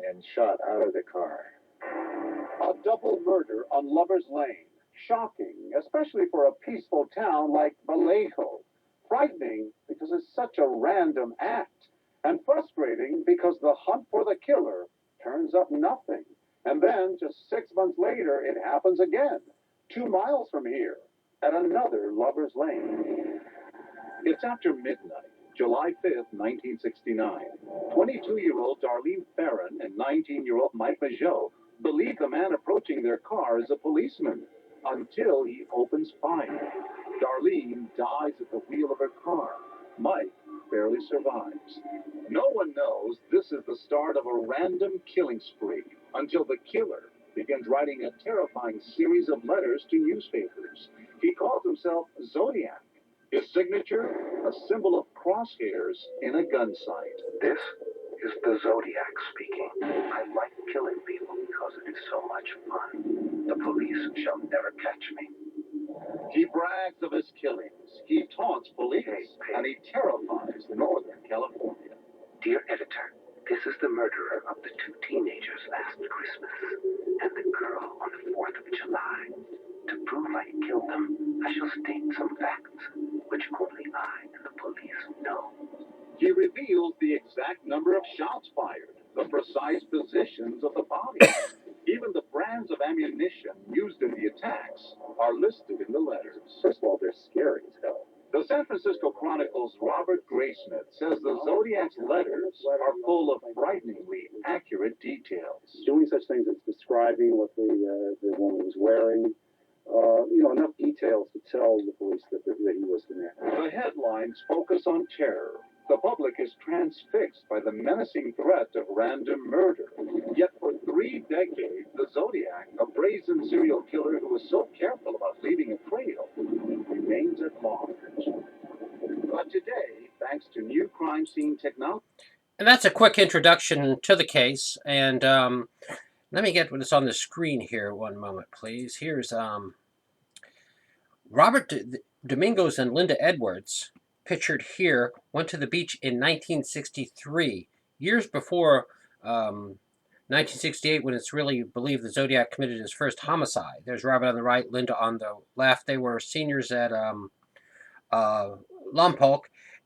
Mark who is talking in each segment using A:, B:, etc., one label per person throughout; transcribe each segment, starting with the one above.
A: and shot out of the car.
B: A double murder on Lover's Lane. Shocking, especially for a peaceful town like Vallejo. Frightening because it's such a random act. And frustrating because the hunt for the killer turns up nothing. And then, just 6 months later, it happens again. 2 miles from here, at another Lover's Lane. It's after midnight, July 5th, 1969. 22-year-old Darlene Farron and 19-year-old Mike Majot believe the man approaching their car is a policeman until he opens fire. Darlene dies at the wheel of her car. Mike barely survives. No one knows this is the start of a random killing spree until the killer begins writing a terrifying series of letters to newspapers. He calls himself Zodiac. His signature, a symbol of crosshairs in a gun sight.
C: This is the Zodiac speaking. I like killing people because it is so much fun. The police shall never catch me.
B: He brags of his killings. He taunts police, and he terrifies Northern California.
C: Dear editor, this is the murderer of the 2 teenagers last Christmas and the girl on the 4th of July. To prove I killed them, I shall state some facts, which only I and the police know.
B: He reveals the exact number of shots fired, the precise positions of the bodies. Even the brands of ammunition used in the attacks are listed in the letters.
A: First of all, they're scary as hell.
B: The San Francisco Chronicle's Robert Graysmith says the Zodiac's letters are full of frighteningly accurate details.
D: Doing such things as describing what the woman was wearing, enough details to tell the police that he was the man.
B: The headlines focus on terror. The public is transfixed by the menacing threat of random murder. Yet for 3 decades, the Zodiac, a brazen serial killer who was so careful about leaving a trail, remains at large. But today, thanks to new crime scene technology...
E: And that's a quick introduction to the case. And let me get what's on the screen here. One moment, please. Here's Robert Domingos and Linda Edwards, pictured here, went to the beach in 1963, years before 1968, when it's really believed the Zodiac committed his first homicide. There's Robert on the right, Linda on the left. They were seniors at Lompoc,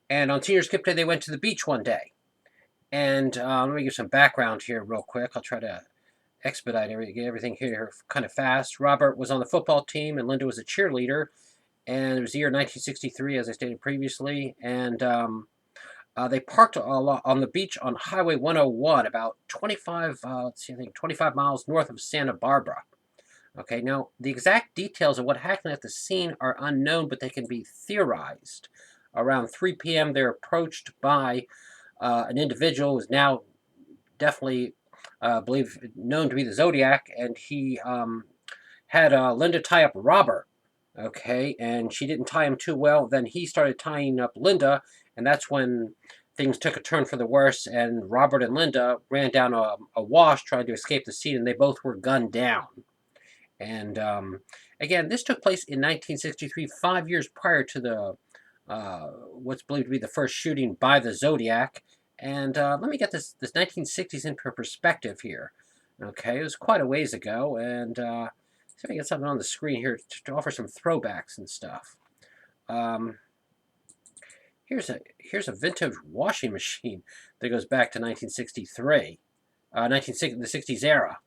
E: and on senior skip day, they went to the beach one day. And let me give some background here real quick. I'll try to expedite everything, get everything here kind of fast. Robert was on the football team, and Linda was a cheerleader. And it was the year 1963, as I stated previously. And they parked on the beach on Highway 101, about 25 miles north of Santa Barbara. Okay, now the exact details of what happened at the scene are unknown, but they can be theorized. Around 3 p.m., they're approached by an individual who is now definitely known to be the Zodiac, and he had Linda tie up Robert. Okay, and she didn't tie him too well. Then he started tying up Linda, and that's when things took a turn for the worse, and Robert and Linda ran down a wash trying to escape the scene, and they both were gunned down. And again, this took place in 1963, 5 years prior to the what's believed to be the first shooting by the Zodiac. And let me get this 1960s into perspective here. Okay, it was quite a ways ago, and see if I can get something on the screen here to offer some throwbacks and stuff. Here's a vintage washing machine that goes back to 1963, the 60s era.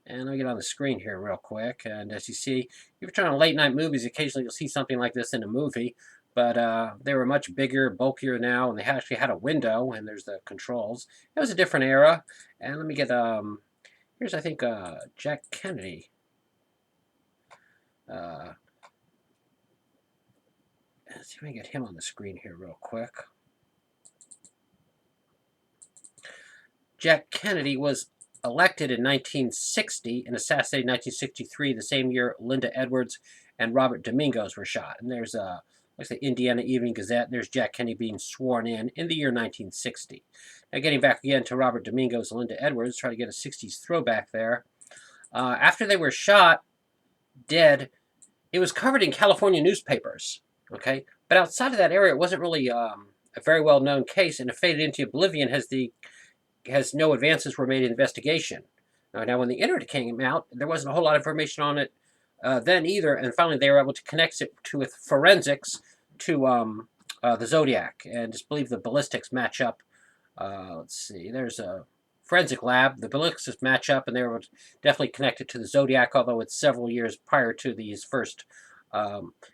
E: And let me get on the screen here real quick. And as you see, if you're trying late night movies, occasionally you'll see something like this in a movie. But they were much bigger, bulkier now, and they actually had a window, and there's the controls. It was a different era. And let me get, here's, I think, Jack Kennedy. Let's see if I can get him on the screen here real quick. Jack Kennedy was elected in 1960 and assassinated in 1963, the same year Linda Edwards and Robert Domingos were shot. And there's looks like Indiana Evening Gazette. There's Jack Kennedy being sworn in the year 1960. Now getting back again to Robert Domingos and Linda Edwards, try to get a 60s throwback there. After they were shot dead, it was covered in California newspapers. Okay, but outside of that area, it wasn't really a very well-known case, and it faded into oblivion as the has no advances were made in investigation. Now, when the internet came out, there wasn't a whole lot of information on it then either, and finally they were able to connect it to with forensics to the Zodiac, and just believe the ballistics match up. Let's see, there's a forensic lab, the ballistics match up, and they were definitely connected to the Zodiac, although it's several years prior to these first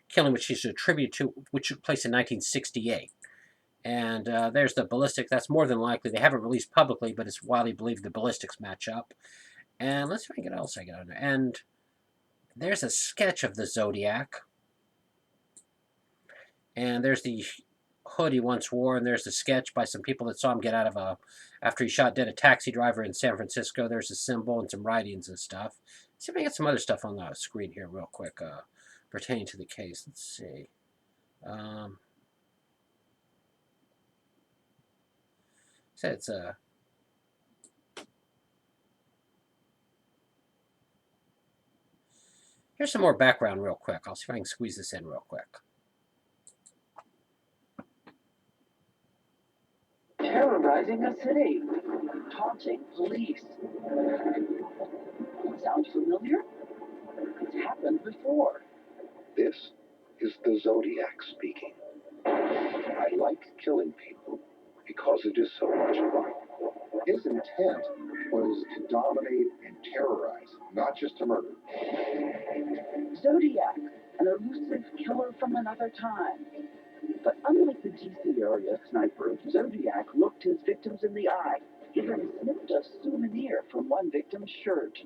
E: killing, which is attributed to, which took place in 1968. And there's the ballistic. That's more than likely. They haven't released publicly, but it's widely believed the ballistics match up. And let's see if I can get what else I got on there. And there's a sketch of the Zodiac. And there's the hood he once wore, and there's the sketch by some people that saw him get out of after he shot dead a taxi driver in San Francisco. There's a symbol and some writings and stuff. Let's see if I get some other stuff on the screen here real quick pertaining to the case. Let's see. So it's here's some more background real quick. I'll see if I can squeeze this in real quick.
F: Terrorizing a city, taunting police. Sound familiar? It's happened before.
C: This is the Zodiac speaking. I like killing people because it is so much fun.
B: His intent was to dominate and terrorize, not just to murder.
F: Zodiac, an elusive killer from another time. But unlike the DC area sniper, Zodiac looked his victims in the eye, even snipped a souvenir from one victim's shirt.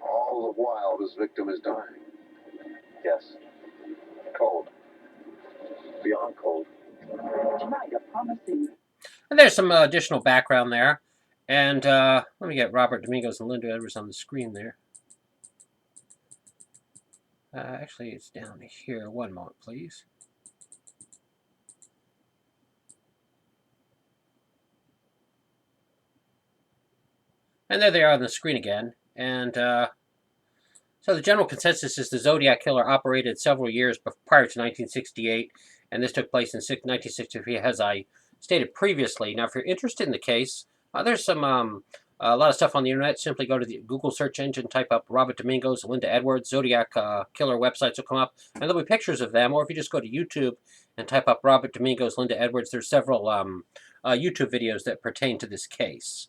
B: All the while, this victim is dying. Yes. Cold. Beyond cold.
F: Tonight, a promising...
E: And there's some additional background there. And let me get Robert Domingos and Linda Edwards on the screen there. Actually, it's down here. One moment, please. And there they are on the screen again. And so the general consensus is the Zodiac killer operated several years prior to 1968. And this took place in 1963, as I stated previously. Now, if you're interested in the case, there's some a lot of stuff on the internet. Simply go to the Google search engine, type up Robert Domingos, Linda Edwards, Zodiac killer websites will come up, and there'll be pictures of them. Or if you just go to YouTube and type up Robert Domingos, Linda Edwards, there's several YouTube videos that pertain to this case.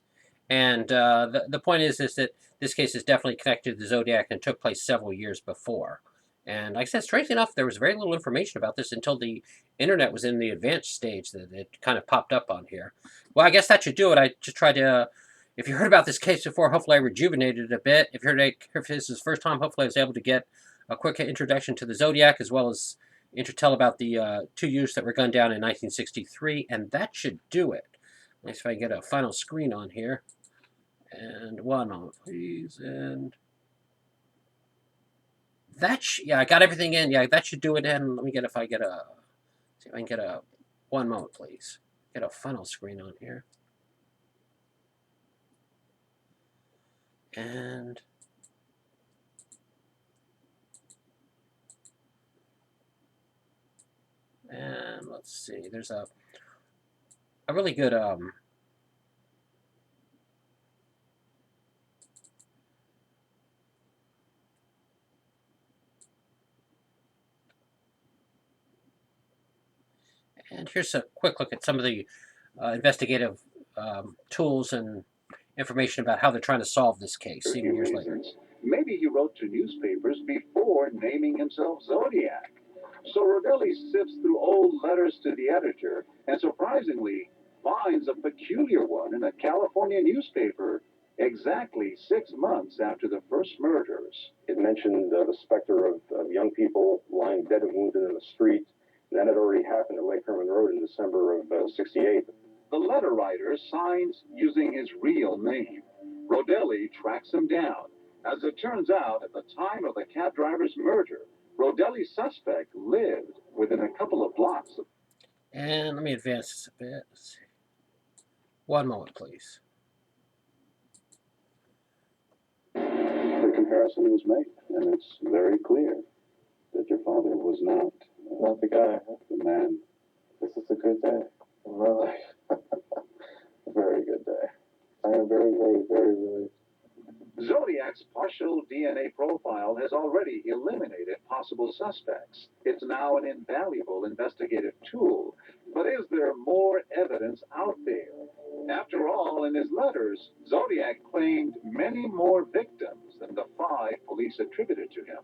E: And the point is that this case is definitely connected to the Zodiac and took place several years before. And like I said, strangely enough, there was very little information about this until the internet was in the advanced stage that it kind of popped up on here. Well, I guess that should do it. I just tried to, if you heard about this case before, hopefully I rejuvenated it a bit. If this is the first time, hopefully I was able to get a quick introduction to the Zodiac, as well as tell about the two youths that were gunned down in 1963, and that should do it. Let's see if I can get a final screen on here. And one moment, please, and... yeah, I got everything in. Yeah, that should do it. And let me get, see if I can get one moment, please. Get a funnel screen on here. And let's see, there's a really good, and here's a quick look at some of the investigative tools and information about how they're trying to solve this case, even years later.
B: Maybe he wrote to newspapers before naming himself Zodiac. So Rodelli sifts through old letters to the editor and surprisingly finds a peculiar one in a California newspaper exactly 6 months after the first murders.
D: It mentioned the specter of young people lying dead and wounded in the street. And that had already happened at Lake Herman Road in December of '68.
B: The letter writer signs using his real name. Rodelli tracks him down. As it turns out, at the time of the cab driver's murder, Rodelli's suspect lived within a couple of blocks of...
E: And let me advance this a bit. Let's see. One moment, please.
D: The comparison was made, and it's very clear that your father was not the guy, the man. This is a good day in my life. A very good day. I am very, very, very relieved.
B: Zodiac's partial DNA profile has already eliminated possible suspects. It's now an invaluable investigative tool. But is there more evidence out there? After all, in his letters, Zodiac claimed many more victims than the 5 police attributed to him.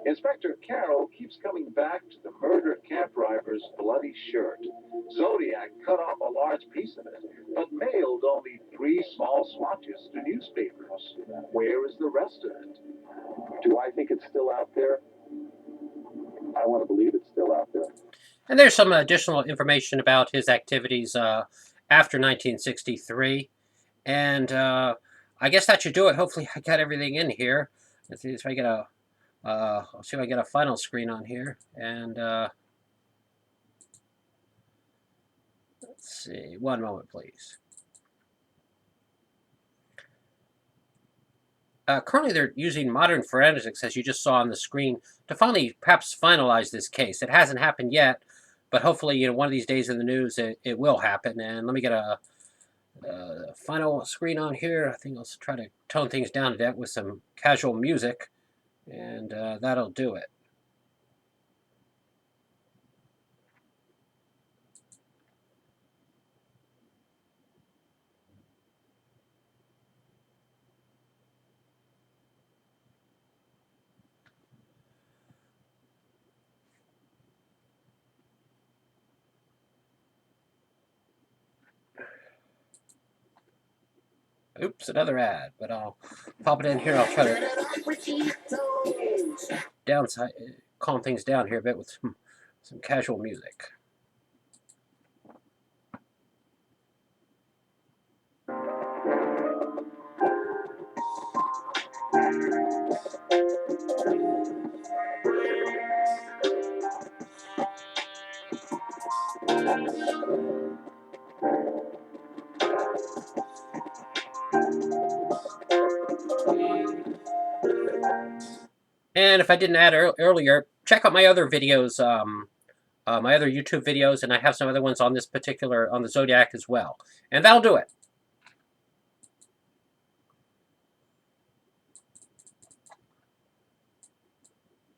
B: Inspector Carroll keeps coming back to the murdered cab driver's bloody shirt. Zodiac cut off a large piece of it, but mailed only 3 small swatches to newspapers. Where is the rest of it?
D: Do I think it's still out there? I want to believe it's still out there.
E: And there's some additional information about his activities after 1963. And I guess that should do it. Hopefully I got everything in here. Let's see if I get a... I'll see if I get a final screen on here. And let's see. One moment, please. Currently, they're using modern forensics, as you just saw on the screen, to finally perhaps finalize this case. It hasn't happened yet, but hopefully, one of these days in the news, it will happen. And let me get a final screen on here. I think I'll try to tone things down a bit with some casual music, and that'll do it. Oops, another ad, but I'll pop it in here. I'll try to calm things down here a bit with some casual music. And if I didn't add earlier, check out my other videos, my other YouTube videos, and I have some other ones on this particular, on the Zodiac as well. And that'll do it.